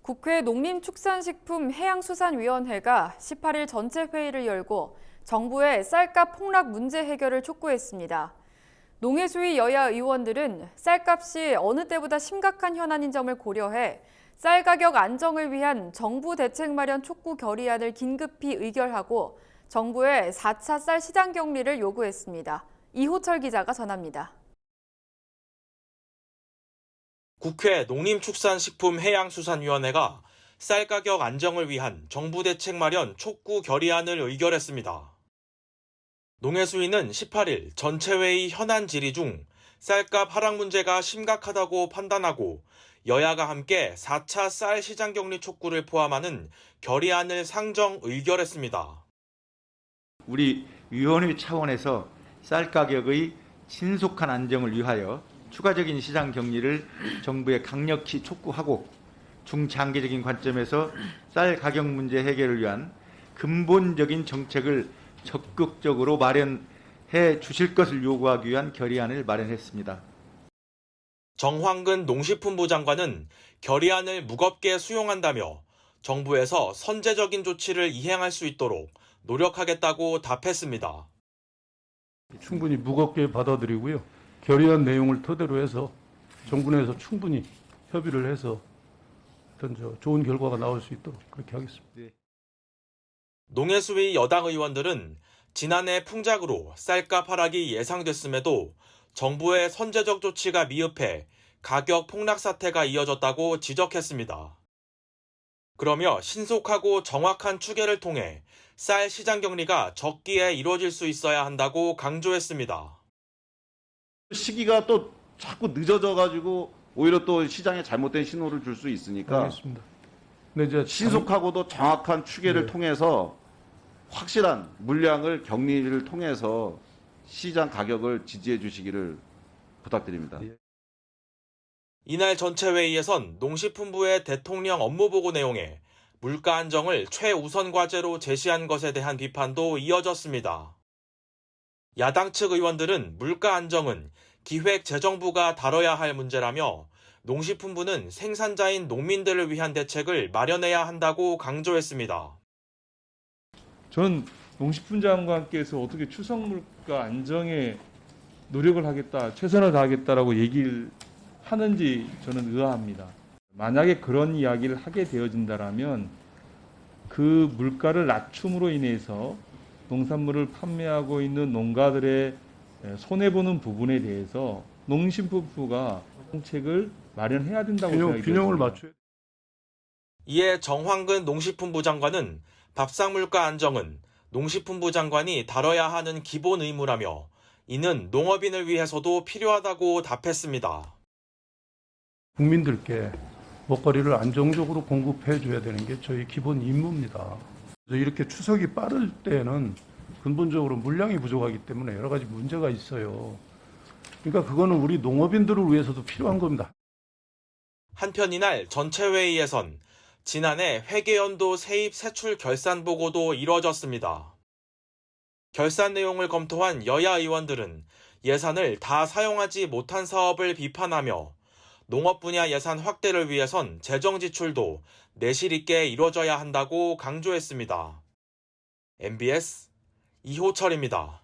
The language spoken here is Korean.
국회 농림축산식품해양수산위원회가 18일 전체 회의를 열고 정부의 쌀값 폭락 문제 해결을 촉구했습니다. 농해수위 여야 의원들은 쌀값이 어느 때보다 심각한 현안인 점을 고려해 쌀 가격 안정을 위한 정부 대책 마련 촉구 결의안을 긴급히 의결하고 정부의 4차 쌀 시장 격리를 요구했습니다. 이호철 기자가 전합니다. 국회 농림축산식품해양수산위원회가 쌀 가격 안정을 위한 정부 대책 마련 촉구 결의안을 의결했습니다. 농해수위는 18일 전체 회의 현안 질의 중 쌀값 하락 문제가 심각하다고 판단하고 여야가 함께 4차 쌀 시장 격리 촉구를 포함하는 결의안을 상정 의결했습니다. 우리 위원회 차원에서 쌀 가격의 신속한 안정을 위하여 추가적인 시장 격리를 정부에 강력히 촉구하고 중장기적인 관점에서 쌀 가격 문제 해결을 위한 근본적인 정책을 적극적으로 마련해 주실 것을 요구하기 위한 결의안을 마련했습니다. 정황근 농식품부 장관은 결의안을 무겁게 수용한다며 정부에서 선제적인 조치를 이행할 수 있도록 노력하겠다고 답했습니다. 충분히 무겁게 받아들이고요. 결의안 내용을 토대로 해서 정부 내에서 충분히 협의를 해서 어떤 좋은 결과가 나올 수 있도록 그렇게 하겠습니다. 농해수위 여당 의원들은 지난해 풍작으로 쌀값 하락이 예상됐음에도 정부의 선제적 조치가 미흡해 가격 폭락 사태가 이어졌다고 지적했습니다. 그러며 신속하고 정확한 추계를 통해 쌀 시장 격리가 적기에 이루어질 수 있어야 한다고 강조했습니다. 시기가 또 자꾸 늦어져가지고 오히려 또 시장에 잘못된 신호를 줄 수 있으니까 알겠습니다. 네, 이제 신속하고도 정확한 추계를 통해서 확실한 물량을 격리를 통해서 시장 가격을 지지해 주시기를 부탁드립니다. 이날 전체 회의에선 농식품부의 대통령 업무보고 내용에 물가 안정을 최우선 과제로 제시한 것에 대한 비판도 이어졌습니다. 야당 측 의원들은 물가 안정은 기획재정부가 다뤄야 할 문제라며 농식품부는 생산자인 농민들을 위한 대책을 마련해야 한다고 강조했습니다. 전 농식품 장관께서 어떻게 추석 물가 안정에 노력을 하겠다, 최선을 다하겠다라고 얘기를 하는지 저는 의아합니다. 만약에 그런 이야기를 하게 되어진다면 그 물가를 낮춤으로 인해서 농산물을 판매하고 있는 농가들의 손해보는 부분에 대해서 농식품부가 정책을 마련해야 된다고 생각이 균형을 됩니다. 맞춰야. 이에 정황근 농식품부 장관은 밥상 물가 안정은 농식품부 장관이 다뤄야 하는 기본 의무라며 이는 농업인을 위해서도 필요하다고 답했습니다. 국민들께 먹거리를 안정적으로 공급해 줘야 되는 게 저희 기본 임무입니다. 이렇게 추석이 빠를 때는 근본적으로 물량이 부족하기 때문에 여러 가지 문제가 있어요. 그러니까 그거는 우리 농업인들을 위해서도 필요한 겁니다. 한편 이날 전체 회의에선 지난해 회계연도 세입 세출 결산 보고도 이뤄졌습니다. 결산 내용을 검토한 여야 의원들은 예산을 다 사용하지 못한 사업을 비판하며 농업 분야 예산 확대를 위해선 재정 지출도 내실 있게 이뤄져야 한다고 강조했습니다. MBS 이호철입니다.